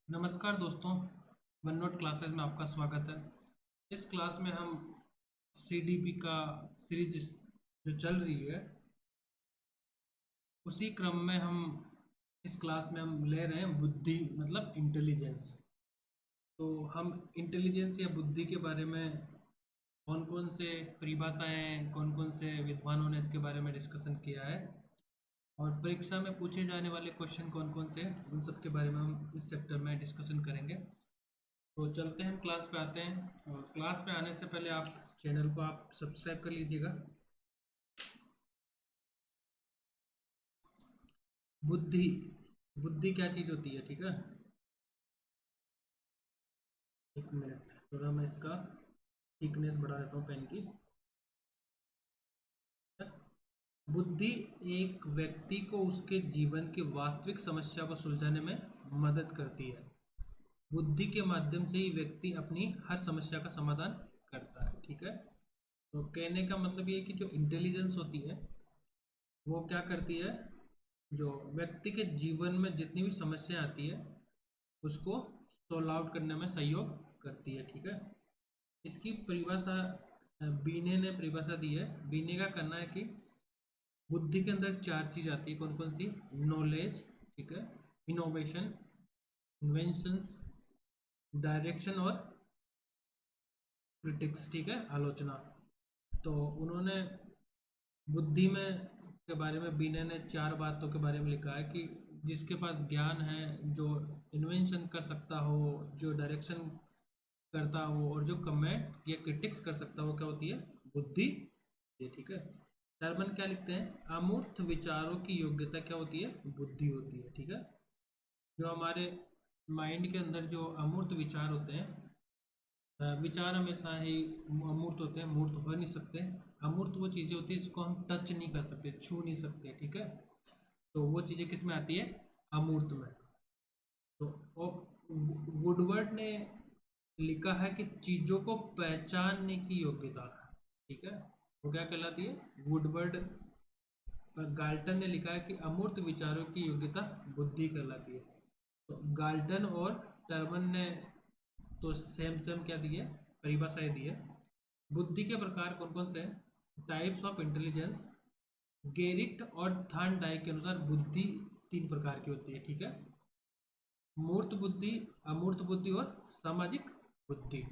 नमस्कार दोस्तों, one note classes में आपका स्वागत है। इस क्लास में हम सीडीपी का सीरीज जो चल रही है उसी क्रम में हम इस क्लास में हम ले रहे हैं बुद्धि मतलब इंटेलिजेंस। तो हम इंटेलिजेंस या बुद्धि के बारे में कौन कौन से परिभाषाएं कौन कौन से विद्वानों ने इसके बारे में डिस्कशन किया है और परीक्षा में पूछे जाने वाले क्वेश्चन कौन कौन से हैं उन सब के बारे में हम इस चैप्टर में डिस्कशन करेंगे। तो चलते हैं, हम क्लास पे आते हैं और क्लास पे आने से पहले आप चैनल को आप सब्सक्राइब कर लीजिएगा। बुद्धि बुद्धि क्या चीज़ होती है, ठीक है। एक मिनट, थोड़ा मैं इसका थिकनेस बढ़ा देता हूँ पेन की। बुद्धि एक व्यक्ति को उसके जीवन की वास्तविक समस्या को सुलझाने में मदद करती है। बुद्धि के माध्यम से ही व्यक्ति अपनी हर समस्या का समाधान करता है, ठीक है। तो कहने का मतलब ये है कि जो इंटेलिजेंस होती है वो क्या करती है, जो व्यक्ति के जीवन में जितनी भी समस्या आती है उसको सॉल्व आउट करने में सहयोग करती है, ठीक है। इसकी परिभाषा बीने ने परिभाषा दी है। बीने का कहना है कि बुद्धि के अंदर चार चीज आती है। कौन कौन सी? नॉलेज, ठीक है, इनोवेशन, इन्वेंशंस, डायरेक्शन और क्रिटिक्स, ठीक है, आलोचना। तो उन्होंने बुद्धि में के बारे में बीने ने चार बातों के बारे में लिखा है कि जिसके पास ज्ञान है, जो इन्वेंशन कर सकता हो, जो डायरेक्शन करता हो और जो कमेंट या क्रिटिक्स कर सकता हो, क्या होती है? बुद्धि, ये, ठीक है। टर्मन क्या लिखते हैं? अमूर्त विचारों की योग्यता क्या होती है? बुद्धि होती है, ठीक है। जो हमारे माइंड के अंदर जो अमूर्त विचार होते हैं, विचार हमेशा ही अमूर्त होते हैं, मूर्त हो नहीं सकते। अमूर्त वो चीज़ें होती है जिसको हम टच नहीं कर सकते, छू नहीं सकते, ठीक है। तो वो चीज़ें किस में आती है? अमूर्त में। तो वुडवर्ड ने लिखा है कि चीज़ों को पहचानने की योग्यता, ठीक है, वो क्या कहलाती है? वुडवर्ड। और गाल्टन ने लिखा है कि अमूर्त विचारों की योग्यता बुद्धि कहलाती है। तो गाल्टन और टर्मन ने तो सेम सेम क्या दी है, परिभाषाएं दी है। बुद्धि के प्रकार कौन कौन से हैं? Types of intelligence. गेरिट और थान डाइक के अनुसार बुद्धि तीन प्रकार की होती है, ठीक है। मूर्त बुद्धि, अमूर्त बुद्धि और सामाजिक बुद्धि।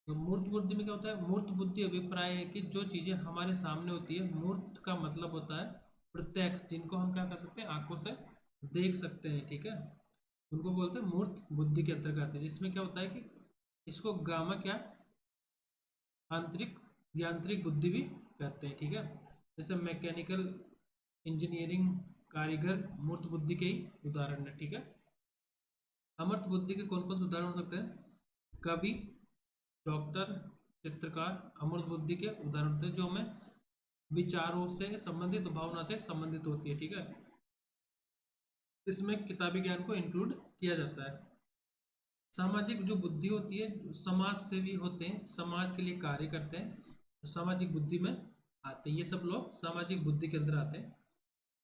तो मूर्त बुद्धि में क्या होता है? मूर्त बुद्धि अभिप्राय है कि जो चीजें हमारे सामने होती है, मूर्त का मतलब होता है प्रत्यक्ष, जिनको हम क्या कर सकते हैं? आंखों से देख सकते हैं, ठीक है, उनको बोलते हैं मूर्त बुद्धि के अंतर्गत आते हैं। जिसमें क्या होता है कि इसको गामा क्या, आंतरिक यांत्रिक बुद्धि भी कहते हैं, ठीक है। जैसे मैकेनिकल इंजीनियरिंग कारीगर मूर्त बुद्धि के ही उदाहरण है, ठीक है। अमूर्त बुद्धि के कौन कौन से उदाहरण हो सकते हैं? कवि, डॉक्टर, चित्रकार अमूर्त बुद्धि के उदाहरण होते हैं, जो हमें विचारों से संबंधित, भावना से संबंधित होती है, ठीक है। इसमें किताबी ज्ञान को इंक्लूड किया जाता है। सामाजिक जो बुद्धि होती है, समाज सेवी होते हैं, समाज के लिए कार्य करते हैं, तो सामाजिक बुद्धि में आते हैं। ये सब लोग सामाजिक बुद्धि के अंदर आते हैं।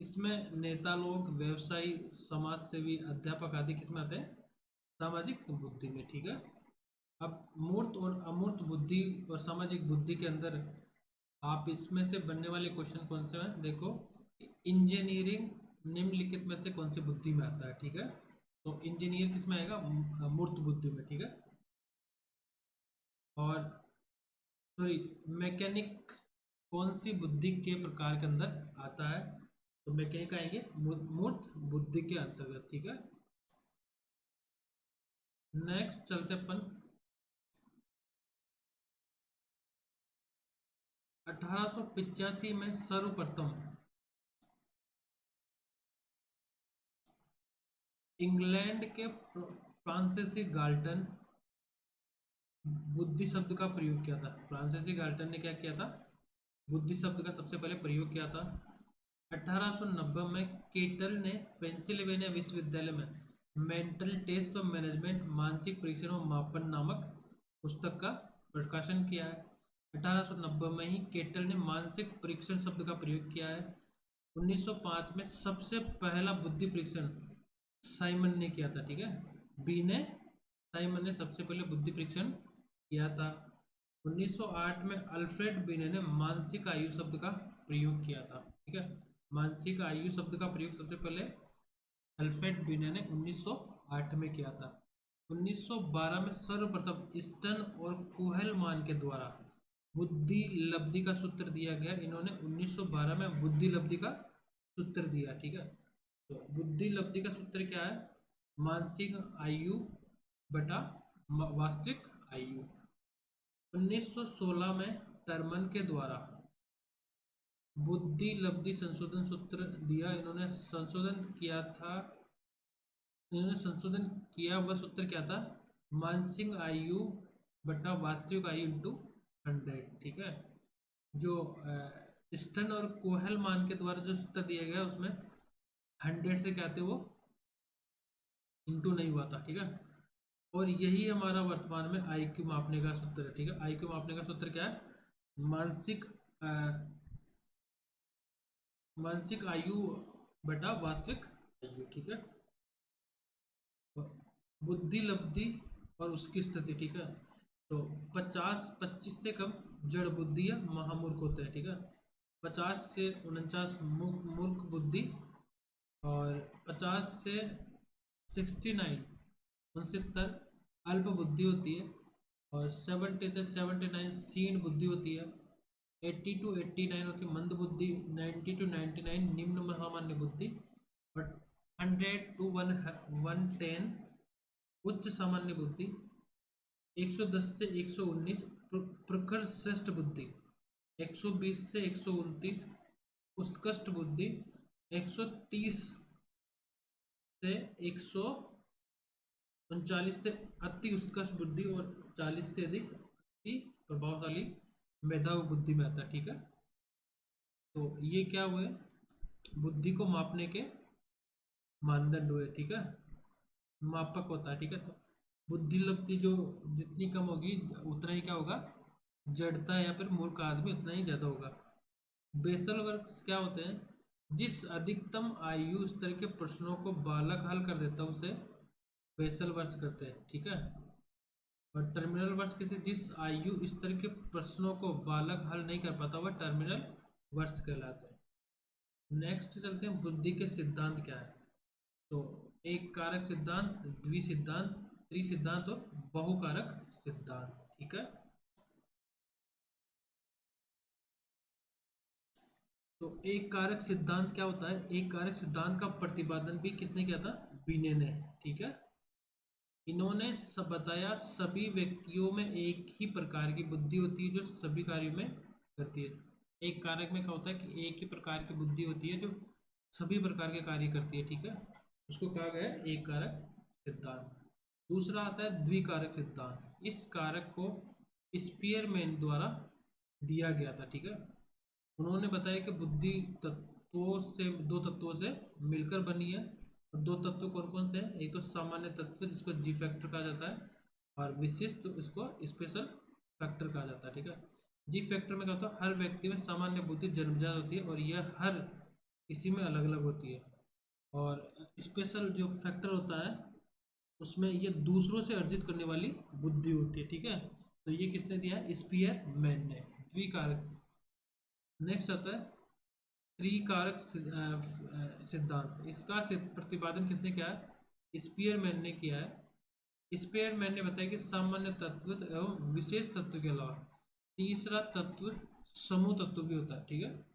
इसमें नेता लोग, व्यवसायी, समाज सेवी, अध्यापक आदि किसमें आते हैं? सामाजिक बुद्धि में, ठीक है। अब मूर्त और अमूर्त बुद्धि और सामाजिक बुद्धि के अंदर आप इसमें से बनने वाले क्वेश्चन कौन से हैं? देखो, इंजीनियरिंग निम्नलिखित में से कौन सी बुद्धि में आता है, ठीक है। तो इंजीनियर किस में आएगा? मूर्त बुद्धि में, ठीक है। और सॉरी, मैकेनिक कौन सी बुद्धि के प्रकार के अंदर आता है? तो मैकेनिक आएंगे मूर्त बुद्धि के अंतर्गत, ठीक है। नेक्स्ट चलते अपन 1885 में सर्वप्रथम इंग्लैंड के फ्रांसीसी गाल्टन बुद्धि शब्द का प्रयोग किया था। फ्रांसीसी गाल्टन ने क्या किया था? बुद्धि शब्द का सबसे पहले प्रयोग किया था। 1890 में केटल ने पेंसिल्वेनिया विश्वविद्यालय में मेंटल टेस्ट ऑफ मैनेजमेंट, मानसिक परीक्षण और मापन नामक पुस्तक का प्रकाशन किया है। 1890 में ही केटल ने मानसिक परीक्षण शब्द का प्रयोग किया है। 1905 में सबसे पहला बुद्धि परीक्षण साइमन ने किया था, ठीक है। बीने साइमन ने सबसे पहले बुद्धि परीक्षण किया था। 1908 में अल्फ्रेड बीने ने मानसिक आयु शब्द का प्रयोग किया था। ठीक है, मानसिक आयु शब्द का प्रयोग सबसे पहले अल्फ्रेड बीने ने 1908 में किया था। 1912 में सर्वप्रथम स्टन और कोहेलमान के द्वारा बुद्धि लब्धि का सूत्र दिया गया। इन्होंने 1912 में बुद्धि लब्धि का सूत्र दिया। ठीक है, तो बुद्धि लब्धि का सूत्र क्या है? मानसिक आयु बटा वास्तविक आयु। 1916 में टर्मन के द्वारा बुद्धि लब्धि संशोधन सूत्र दिया। इन्होंने संशोधन किया वह सूत्र क्या था? मानसिक आयु बटा वास्तविक आयु इंटू 100। ठीक है, जो स्टन और कोहेलमान के द्वारा जो सूत्र दिया गया उसमें 100 से क्या थे वो इंटू नहीं हुआ था। ठीक है, और यही हमारा वर्तमान में आई क्यू मापने का सूत्र है। ठीक है, आई क्यू मापने का सूत्र क्या है? मानसिक मानसिक आयु बटा वास्तविक आयु। ठीक है, बुद्धि लब्धि और उसकी स्थिति। ठीक है, तो 25 से कम जड़ बुद्धि या महामूर्ख होते हैं। ठीक है, 50 से 49 मूर्ख बुद्धि, और 50 से 69 69 अल्प बुद्धि होती है, और 70 से 79 सीण बुद्धि होती है। 80 टू 89 होती है मंद बुद्धि। 90 टू 99 निम्न महामान्य बुद्धि, और 100 टू 110 उच्च सामान्य बुद्धि। 110 से 119 प्रखर श्रेष्ठ बुद्धि। 120 से 129 उत्कृष्ट बुद्धि। 130 से 139 से अति उत्कृष्ट बुद्धि, और 40 से अधिक अति प्रभावशाली मेधावी बुद्धि में आता है। ठीक है, तो ये क्या हुए? बुद्धि को मापने के मानदंड हुए। ठीक है, मापक होता है। ठीक है, तो बुद्धि लब्धि जो जितनी कम होगी उतना ही क्या होगा? जड़ता या फिर मूर्ख आदमी उतना ही ज्यादा होगा। बेसल वर्ग क्या होते हैं? जिस अधिकतम आयु स्तर के प्रश्नों को बालक हल कर देता है उसे बेसल वर्ष कहते हैं। ठीक है, और टर्मिनल वर्ष किसे? जिस आयु स्तर के प्रश्नों को बालक हल नहीं कर पाता वह टर्मिनल वर्ष कहलाते हैं। नेक्स्ट चलते हैं, बुद्धि के सिद्धांत क्या है? तो एक कारक सिद्धांत, द्वि सिद्धांत, त्रि सिद्धांत और बहुकारक सिद्धांत। ठीक है, तो एक कारक सिद्धांत क्या होता है? एक कारक सिद्धांत का प्रतिपादन भी किसने किया था? बीने ने। ठीक है, इन्होंने सब बताया सभी व्यक्तियों में एक ही प्रकार की बुद्धि होती है जो सभी कार्यों में करती है। एक कारक में क्या होता है कि एक ही प्रकार की बुद्धि होती है जो सभी प्रकार के कार्य करती है। ठीक है, उसको कहा गया है एक कारक सिद्धांत। दूसरा आता है द्विकारक सिद्धांत। इस कारक को स्पीयरमैन द्वारा दिया गया था। ठीक है, उन्होंने बताया कि बुद्धि दो तत्वों से मिलकर बनी है, और दो तत्व कौन कौन से हैं? एक तो सामान्य तत्व जिसको जी फैक्टर कहा जाता है, और विशिष्ट इसको स्पेशल फैक्टर कहा जाता है। ठीक है, जी फैक्टर में क्या होता है? हर व्यक्ति में सामान्य बुद्धि जन्मजात होती है और यह हर किसी में अलग अलग होती है। और स्पेशल जो फैक्टर होता है उसमें ये दूसरों से अर्जित करने वाली बुद्धि होती है। ठीक है, तो ये किसने दिया है? स्पीयर मैन ने। द्विकारक। नेक्स्ट आता है त्रिकारक सिद्धांत। इसका प्रतिपादन किसने किया है? स्पीयरमैन ने किया है। स्पीयरमैन ने बताया कि सामान्य तत्व एवं विशेष तत्व के अलावा तीसरा तत्व समूह तत्व भी होता है। ठीक है,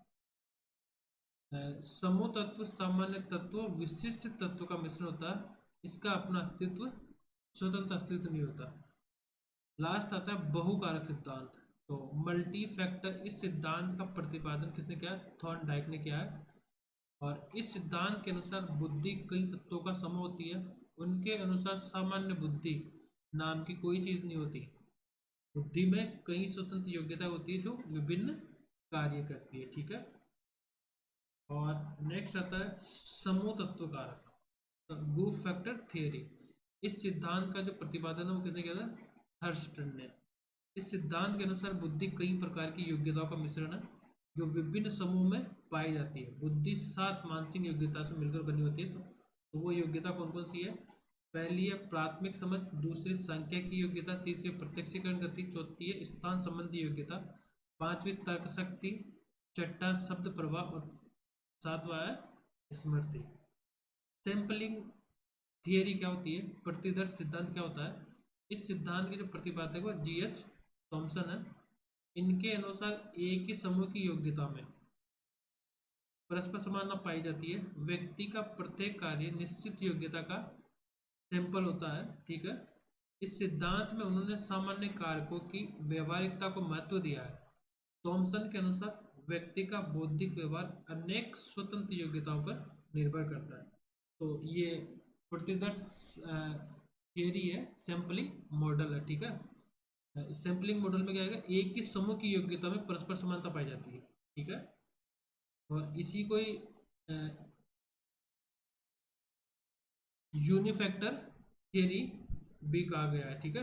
समूह तत्व सामान्य तत्व विशिष्ट तत्व का मिश्रण होता है। इसका अपना अस्तित्व स्वतंत्र अस्तित्व नहीं होता। लास्ट आता है बहुकारक सिद्धांत। तो मल्टी फैक्टर, इस सिद्धांत का प्रतिपादन किसने किया? थॉर्नडाइक ने किया है। और इस सिद्धांत के अनुसार बुद्धि कई तत्वों का समूह होती है। उनके अनुसार सामान्य बुद्धि नाम की कोई चीज नहीं होती। बुद्धि में कई स्वतंत्र योग्यता होती है जो विभिन्न कार्य करती है। ठीक है, और नेक्स्ट आता है समूह तत्व कारक, ग्रुप फैक्टर थियरी। इस सिद्धांत का जो प्रतिपादन है वो किसने किया था? थर्स्टन ने। इस सिद्धांत के अनुसार बुद्धि कई प्रकार की योग्यताओं का मिश्रण है जो विभिन्न समूह में पाई जाती है। बुद्धि 7 मानसिक योग्यता से मिलकर बनी होती है। तो वो योग्यता कौन कौन सी है? पहली है प्राथमिक समझ, दूसरी संख्या की योग्यता, तीसरी प्रत्यक्षीकरण गति, चौथी है स्थान संबंधी योग्यता, पांचवी तर्क शक्ति, छठा शब्द प्रवाह और सातवां है स्मृति। सैंपलिंग थियरी क्या होती है, प्रतिदर्श सिद्धांत क्या होता है, इस सिद्धांत के जो प्रतिपादक है वो GH थॉमसन है। इनके अनुसार एक ही समूह की योग्यता में परस्पर समानता पाई जाती है। व्यक्ति का प्रत्येक कार्य निश्चित योग्यता का सैंपल होता है, ठीक है। इस सिद्धांत में उन्होंने सामान्य कारकों की व्यवहारिकता को महत्व दिया है। थॉमसन के अनुसार व्यक्ति का बौद्धिक व्यवहार अनेक स्वतंत्र योग्यताओं पर निर्भर करता है। तो ये प्रतिदर्श थियरी है, सैंपलिंग मॉडल है, ठीक है। सैंपलिंग मॉडल में क्या है, एक ही समूह की योग्यता में परस्पर समानता पाई जाती है, ठीक है। और इसी को ही यूनिफैक्टर थियरी भी कहा गया है, ठीक है।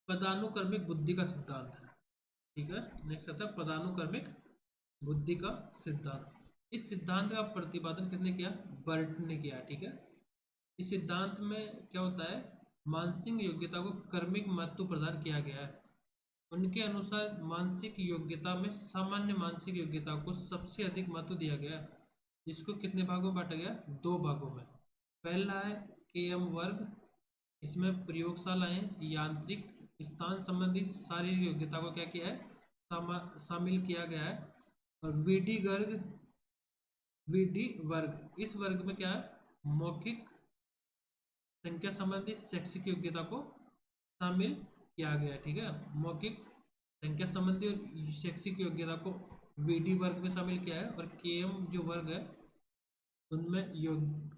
पदानुक्रमिक बुद्धि का सिद्धांत है, ठीक है। नेक्स्ट आता है पदानुक्रमिक बुद्धि का सिद्धांत। इस सिद्धांत का प्रतिपादन किसने किया, बर्ट ने किया, ठीक है। इस सिद्धांत में क्या होता है, मानसिक योग्यता को कर्मिक महत्व प्रदान किया गया है। उनके अनुसार मानसिक योग्यता में सामान्य मानसिक योग्यता को सबसे अधिक महत्व दिया गया है। इसको कितने भागों में बांटा गया, दो भागों में। पहला है KM वर्ग, इसमें प्रयोगशालाएं, यांत्रिक, स्थान संबंधी शारीरिक योग्यता को क्या किया है, शामिल किया गया है। और VD वर्ग, इस वर्ग में क्या है, मौखिक, संख्या संबंधी शैक्षिक योग्यता को शामिल किया गया है, ठीक है। मौखिक, संख्या संबंधी और शैक्षिक योग्यता को VD वर्ग में शामिल किया है। और KM जो वर्ग है उनमें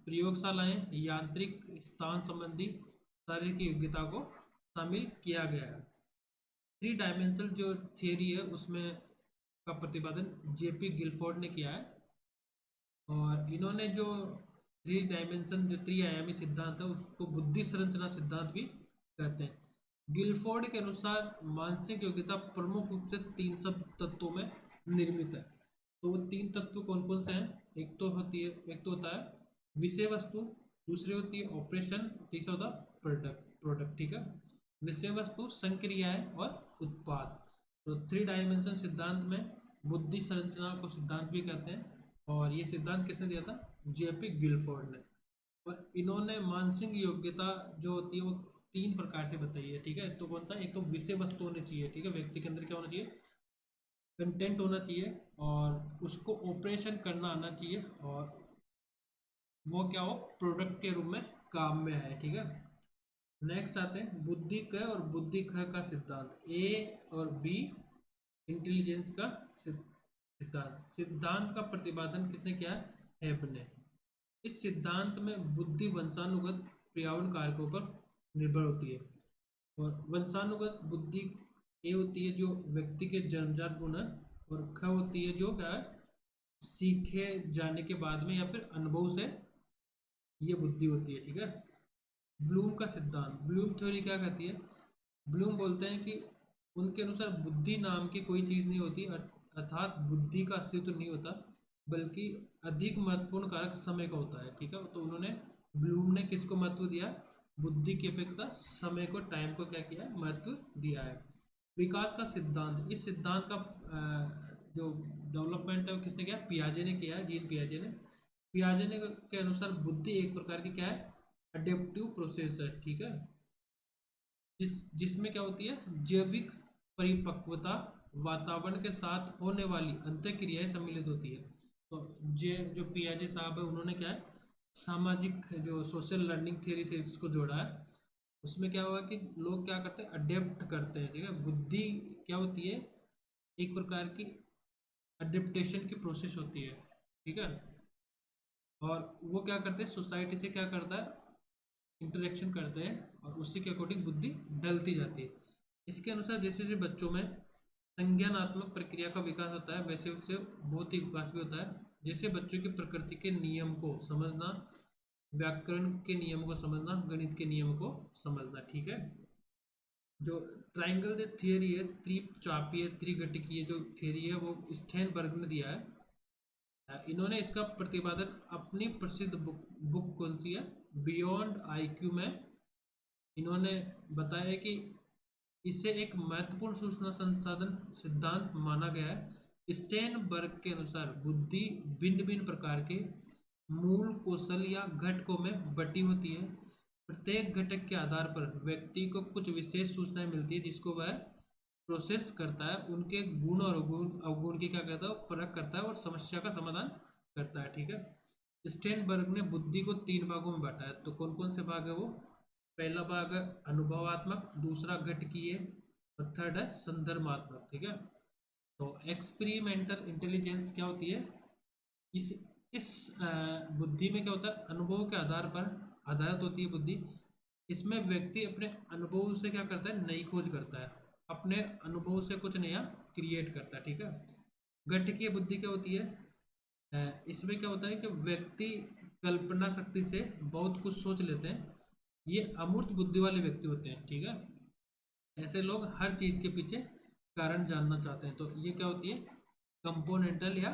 प्रयोगशालाएं, यांत्रिक, स्थान संबंधी शारीरिक योग्यता को शामिल किया गया है। 3 डायमेंशनल जो थियरी है उसमें का प्रतिपादन JP गिलफोर्ड ने किया है। और इन्होंने जो 3 डायमेंशन जो त्रिआयामी सिद्धांत है उसको बुद्धि संरचना सिद्धांत भी कहते हैं। गिलफोर्ड के अनुसार मानसिक योग्यता प्रमुख रूप से 3 सब तत्वों में निर्मित है। तो वो 3 तत्व कौन कौन से हैं, एक तो होता है विषय वस्तु, दूसरी होती है ऑपरेशन, तीसरा होता है प्रोडक्ट, ठीक है। विषय वस्तु, संक्रियाएं और उत्पाद। तो 3 डायमेंशन सिद्धांत में बुद्धि संरचना को सिद्धांत भी कहते हैं। और ये सिद्धांत किसने दिया था, JP गिलफोर्ड ने। और इन्होंने मानसिक योग्यता जो होती है वो 3 प्रकार से बताई है, ठीक है। तो कौन सा, एक तो विषय वस्तु होनी चाहिए, ठीक है, व्यक्ति के अंदर क्या होना चाहिए, कंटेंट होना चाहिए, और उसको ऑपरेशन करना आना चाहिए, और वो क्या हो, प्रोडक्ट के रूप में काम में आए, ठीक है। नेक्स्ट आते हैं बुद्धि क और बुद्धि ख का सिद्धांत, A और B इंटेलिजेंस का सिद्धांत का प्रतिपादन किसने किया है, हेब ने। इस सिद्धांत में बुद्धि वंशानुगत पर्यावरण कारकों पर निर्भर होती है। और वंशानुगत बुद्धि ए होती है जो व्यक्ति के जन्मजात गुण है, और ख होती है जो क्या है, सीखे जाने के बाद में या फिर अनुभव से ये बुद्धि होती है, ठीक है। ब्लूम का सिद्धांत, ब्लूम थ्योरी क्या कहती है, ब्लूम बोलते हैं कि उनके अनुसार बुद्धि नाम की कोई चीज़ नहीं होती, अर्थात बुद्धि का अस्तित्व नहीं होता, बल्कि अधिक महत्वपूर्ण कारक समय का होता है, ठीक है। तो उन्होंने, ब्लूम ने किसको महत्व दिया, बुद्धि की अपेक्षा समय को, टाइम को क्या किया है, महत्व दिया है। विकास का सिद्धांत, इस सिद्धांत का जो डेवलपमेंट है वो किसने किया, पियाजे ने किया है, जीन पियाजे ने के अनुसार बुद्धि एक प्रकार की क्या है, अडेप्टिव प्रोसेस है, ठीक है। जिसमें क्या होती है, जैविक परिपक्वता, वातावरण के साथ होने वाली अंतःक्रियाएं सम्मिलित होती है। तो जो पियाजे साहब है उन्होंने क्या है, सामाजिक जो सोशल लर्निंग थियरी से इसको जोड़ा है। उसमें क्या हुआ कि लोग क्या करते हैं, अडेप्ट करते हैं, ठीक है। बुद्धि क्या होती है, एक प्रकार की अडेप्टेशन की प्रोसेस होती है, ठीक है। और वो क्या करते हैं, सोसाइटी से क्या करता है, इंटरेक्शन करते हैं, और उसी के अकॉर्डिंग बुद्धि ढलती जाती है। इसके अनुसार जैसे जैसे बच्चों में संज्ञानात्मक प्रक्रिया का विकास होता है वैसे वैसे भौतिक विकास भी होता है। जैसे बच्चों की प्रकृति के नियम को समझना, व्याकरण के नियम को समझना, गणित के नियम को समझना, ठीक है। जो ट्राइंगल द थियरी है, त्रिचापीय त्रिघटिकीय जो थियरी है वो स्टेनबर्ग ने दिया है। इन्होंने इसका प्रतिपादन अपनी प्रसिद्ध बुक बुक कौन सी है, बियॉन्ड आईक्यू में इन्होंने बताया कि इसे एक महत्वपूर्ण सूचना संसाधन सिद्धांत माना गया है। स्टेनबर्ग के अनुसार बुद्धि भिन्न भिन्न प्रकार के मूल कौशल या घटकों में बटी होती है। प्रत्येक घटक के आधार पर व्यक्ति को कुछ विशेष सूचनाएं मिलती है जिसको वह प्रोसेस करता है, उनके गुण और अवगुण की क्या करता है, परख करता है और समस्या का समाधान करता है। ठीक है। स्टेनबर्ग ने बुद्धि को 3 भागों में बांटा है। तो कौन कौन से भाग है वो, पहला भाग है अनुभवात्मक, दूसरा गठकीय और थर्ड है संदर्भात्मक। ठीक है। तो एक्सपेरिमेंटल इंटेलिजेंस क्या होती है, इस इस बुद्धि में क्या होता है, अनुभव के आधार पर आधारित होती है बुद्धि। इसमें व्यक्ति अपने अनुभव से क्या करता है, नई खोज करता है, अपने अनुभव से कुछ नया क्रिएट करता है। ठीक है। गठकीय बुद्धि क्या होती है, इसमें क्या होता है कि व्यक्ति कल्पना शक्ति से बहुत कुछ सोच लेते हैं, ये अमूर्त बुद्धि वाले व्यक्ति होते हैं। ठीक है। ऐसे लोग हर चीज के पीछे कारण जानना चाहते हैं। तो ये क्या होती है, कंपोनेंटल या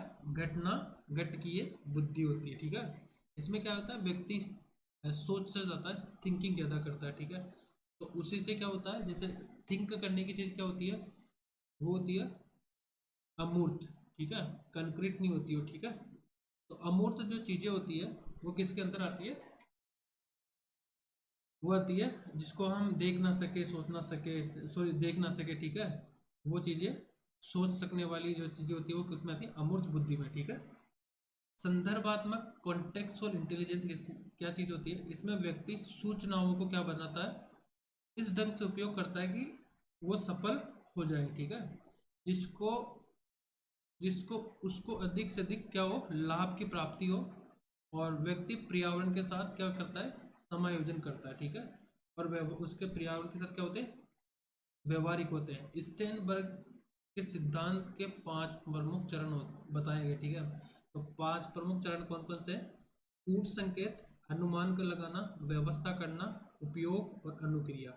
घटकीय बुद्धि होती है। ठीक है। इसमें क्या होता है, व्यक्ति सोच से जाता है, थिंकिंग ज़्यादा करता है। ठीक है। तो उसी से क्या होता है, जैसे थिंक करने की चीज़ क्या होती है, वो होती है अमूर्त। ठीक है। कंक्रीट नहीं होती हो। ठीक है। तो अमूर्त जो चीज़ें होती है वो किसके अंदर आती है, वो आती है जिसको हम देख ना सके, सोच ना सके, सॉरी देख ना सके। ठीक है। वो चीज़ें सोच सकने वाली जो चीज़ें होती है वो किसमें आती है, अमूर्त बुद्धि में। ठीक है। संदर्भात्मक कॉन्टेक्सुअल इंटेलिजेंस क्या चीज़ होती है, इसमें व्यक्ति सूचनाओं को क्या बनाता है, इस ढंग से उपयोग करता है कि वो सफल हो जाए। ठीक है। जिसको जिसको उसको अधिक से अधिक क्या हो, लाभ की प्राप्ति हो, और व्यक्ति पर्यावरण के साथ क्या करता है, समायोजन करता है। ठीक है। और उसके पर्यावरण के साथ क्या होते हैं, व्यवहारिक होते हैं। स्टेनबर्ग के सिद्धांत के 5 प्रमुख चरण बताए गए। ठीक है। तो 5 प्रमुख चरण कौन कौन से, कूट संकेत, अनुमान का लगाना, व्यवस्था करना, उपयोग और अनुक्रिया।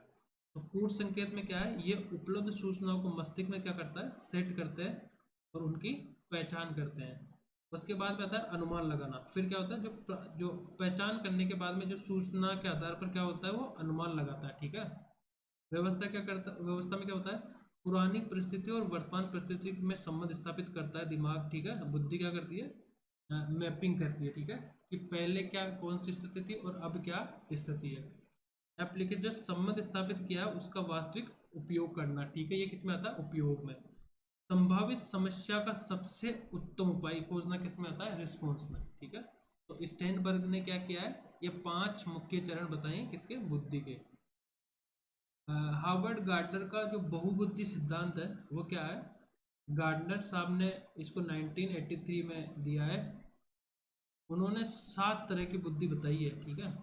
तो कूट संकेत में क्या है, ये उपलब्ध सूचनाओं को मस्तिष्क में क्या करता है, सेट करते हैं और उनकी पहचान करते हैं। उसके बाद में आता है अनुमान लगाना। फिर क्या होता है, जो पहचान करने के बाद में जो सूचना के आधार पर क्या होता है, वो अनुमान लगाता है। ठीक है। व्यवस्था में क्या होता है, पुरानी परिस्थिति और वर्तमान परिस्थिति में संबंध स्थापित करता है दिमाग। ठीक है। बुद्धि क्या करती है, मैपिंग करती है। ठीक है। कि पहले क्या कौन सी स्थिति थी और अब क्या स्थिति है। एप्लीकेट जो संबंध स्थापित किया है उसका वास्तविक उपयोग करना। ठीक है। ये किसमें आता है, उपयोग में। संभावित समस्या का सबसे उत्तम उपाय खोजना किसमें आता है, रिस्पॉन्स में। ठीक है। तो स्टेनबर्ग ने क्या किया है, ये 5 मुख्य चरण बताए किसके, बुद्धि के। हार्वर्ड गार्डनर का जो बहुबुद्धि सिद्धांत है वो क्या है, गार्डनर साहब ने इसको 1983 में दिया है। उन्होंने 7 तरह की बुद्धि बताई है। ठीक है।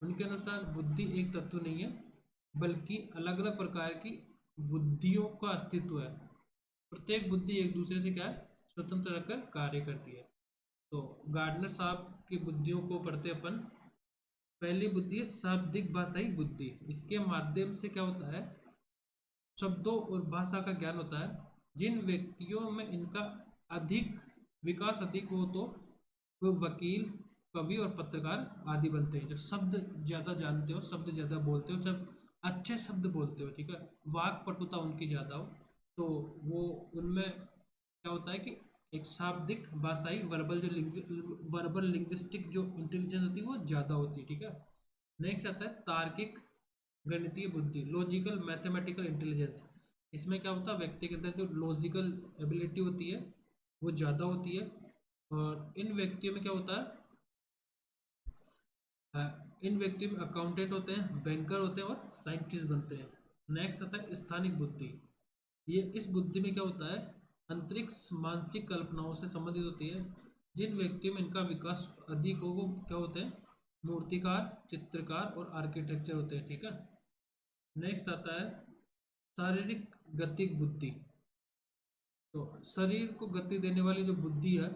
उनके अनुसार बुद्धि एक तत्व नहीं है, बल्कि अलग अलग प्रकार की बुद्धियों का अस्तित्व है। प्रत्येक बुद्धि एक दूसरे से क्या है, स्वतंत्र रहकर कार्य करती है। तो गार्डनर साहब की बुद्धियों को पढ़ते अपन। पहली बुद्धि है शाब्दिक भाषाई बुद्धि। इसके माध्यम से क्या होता है, शब्दों और भाषा का ज्ञान होता है। जिन व्यक्तियों में इनका अधिक विकास अधिक हो तो वो वकील, कवि और पत्रकार आदि बनते हैं। जब शब्द ज़्यादा जानते हो, शब्द ज़्यादा बोलते हो, जब अच्छे शब्द बोलते हो, ठीक है, वाक पटुता उनकी ज़्यादा हो, तो वो उनमें क्या होता है कि एक शाब्दिक भाषाई वर्बल लिंग्विस्टिक जो इंटेलिजेंस होती है वो ज़्यादा होती है। ठीक है। नेक्स्ट आता है तार्किक गणितीय बुद्धि, लॉजिकल मैथमेटिकल इंटेलिजेंस। इसमें क्या होता है, व्यक्ति के अंदर जो लॉजिकल एबिलिटी होती है वो ज़्यादा होती है। और इन व्यक्तियों में क्या होता है, इन व्यक्तियों में अकाउंटेंट होते हैं, बैंकर होते हैं और साइंटिस्ट बनते हैं। नेक्स्ट आता है स्थानिक बुद्धि। ये इस बुद्धि में क्या होता है, अंतरिक्ष मानसिक कल्पनाओं से संबंधित होती है। जिन व्यक्तियों में इनका विकास अधिक हो वो क्या होते हैं, मूर्तिकार, चित्रकार और आर्किटेक्चर होते हैं। ठीक है। नेक्स्ट आता है शारीरिक गतिक बुद्धि। तो शरीर को गति देने वाली जो बुद्धि है,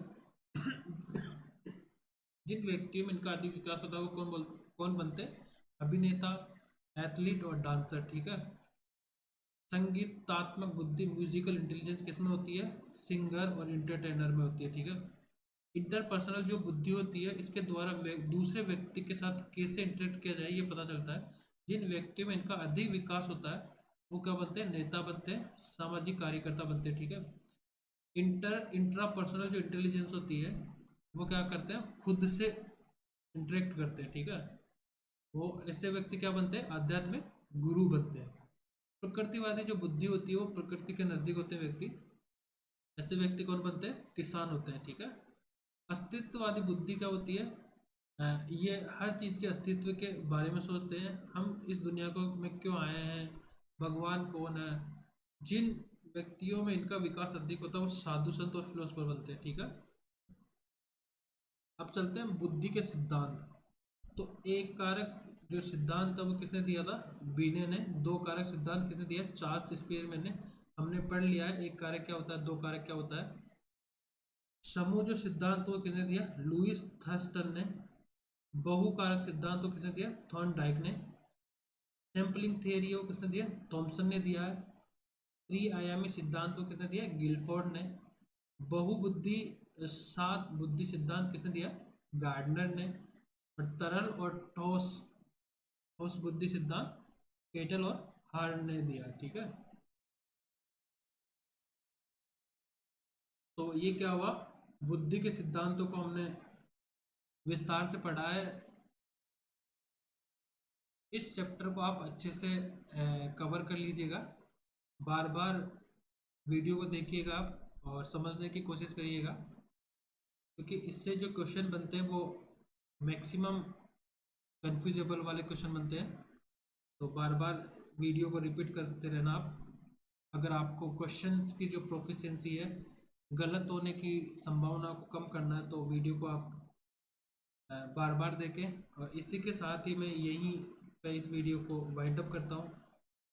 जिन व्यक्तियों में इनका अधिक विकास होता है वो कौन बनते हैं, अभिनेता, एथलीट और डांसर। ठीक है। संगीतात्मक बुद्धि म्यूजिकल इंटेलिजेंस किसमें होती है, सिंगर और इंटरटेनर में होती है। ठीक है। इंटरपर्सनल जो बुद्धि होती है, इसके द्वारा दूसरे व्यक्ति के साथ कैसे इंटरेक्ट किया जाए ये पता चलता है। जिन व्यक्तियों में इनका अधिक विकास होता है वो क्या बनते हैं, नेता बनते हैं, सामाजिक कार्यकर्ता बनते हैं, ठीक है। इंट्रापर्सनल जो इंटेलिजेंस होती है वो क्या करते हैं, खुद से इंटरेक्ट करते हैं, ठीक है। वो ऐसे व्यक्ति क्या बनते हैं, आध्यात्मिक गुरु बनते हैं। प्रकृतिवादी जो बुद्धि होती है वो प्रकृति के नजदीक होते हैं व्यक्ति, ऐसे व्यक्ति कौन बनते हैं, किसान होते हैं, ठीक है। अस्तित्ववादी बुद्धि क्या होती है, ये हर चीज़ के अस्तित्व के बारे में सोचते हैं, हम इस दुनिया को में क्यों आए हैं, भगवान कौन है। जिन व्यक्तियों में इनका विकास अधिक होता है वो साधु संत और फिलोसफर बनते हैं, ठीक है। अब चलते हैं बुद्धि के सिद्धांत। तो एक कारक जो सिद्धांत था वो किसने दिया था, बीने ने। दो कारक सिद्धांत किसने दिया, चार्ल्स स्पीयरमैन ने। हमने पढ़ लिया है एक कारक क्या होता है, दो कारक क्या होता है। समूह जो सिद्धांत वो किसने दिया, लुइस थर्स्टन ने। बहुकारक सिद्धांत को किसने दिया, थॉर्नडाइक ने। सैम्पलिंग थियरी को किसने दिया, थॉमसन ने दिया है। त्रिआयामी सिद्धांत को किसने दिया, गिलफोर्ड ने। बहुबुद्धि सात बुद्धि सिद्धांत किसने दिया, गार्डनर ने। और तरल और ठोस ठोस बुद्धि सिद्धांत केटल और हार्ड ने दिया, ठीक है। तो ये क्या हुआ, बुद्धि के सिद्धांतों को हमने विस्तार से पढ़ा है। इस चैप्टर को आप अच्छे से कवर कर लीजिएगा, बार बार वीडियो को देखिएगा आप और समझने की कोशिश करिएगा, क्योंकि इससे जो क्वेश्चन बनते हैं वो मैक्सिमम कन्फ्यूजेबल वाले क्वेश्चन बनते हैं। तो बार बार वीडियो को रिपीट करते रहना आप। अगर आपको क्वेश्चंस की जो प्रोफिशिएंसी है, गलत होने की संभावना को कम करना है, तो वीडियो को आप बार बार देखें। और इसी के साथ ही मैं यहीं पे इस वीडियो को वाइंड अप करता हूँ।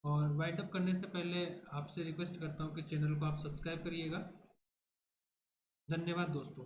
और वाइंड अप करने से पहले आपसे रिक्वेस्ट करता हूँ कि चैनल को आप सब्सक्राइब करिएगा। धन्यवाद दोस्तों।